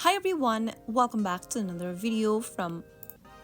Hi everyone, welcome back to another video from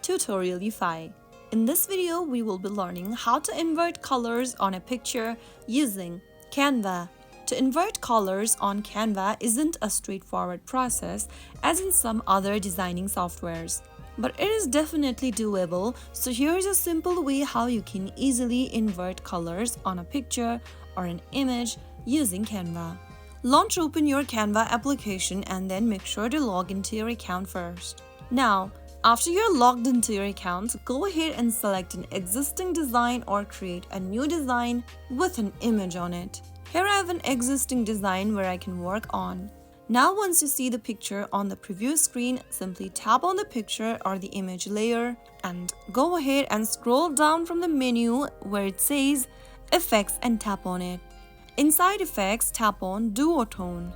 Tutorial UFI. In this video, we will be learning how to invert colors on a picture using Canva. To invert colors on Canva isn't a straightforward process as in some other designing softwares. But it is definitely doable, so here's a simple way how you can easily invert colors on a picture or an image using Canva. Open your Canva application and then make sure to log into your account first. Now, after you're logged into your account, go ahead and select an existing design or create a new design with an image on it. Here I have an existing design where I can work on. Now once you see the picture on the preview screen, simply tap on the picture or the image layer and go ahead and scroll down from the menu where it says Effects and tap on it. Inside Effects, tap on Duotone.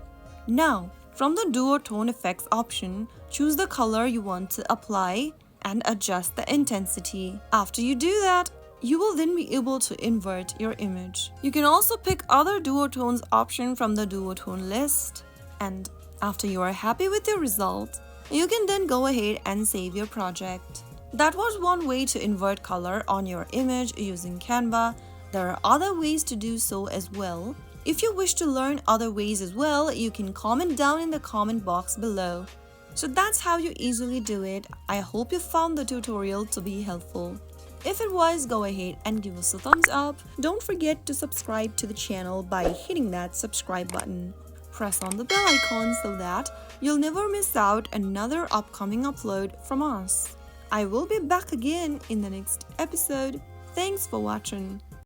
Now, from the Duotone Effects option, choose the color you want to apply and adjust the intensity. After you do that, you will then be able to invert your image. You can also pick other duotones option from the duotone list. And after you are happy with your result, you can then go ahead and save your project. That was one way to invert color on your image using Canva. There are other ways to do so as well. If you wish to learn other ways as well, you can comment down in the comment box below. So that's how you easily do it. I hope you found the tutorial to be helpful. If it was, go ahead and give us a thumbs up. Don't forget to subscribe to the channel by hitting that subscribe button. Press on the bell icon so that you'll never miss out another upcoming upload from us. I will be back again in the next episode. Thanks for watching.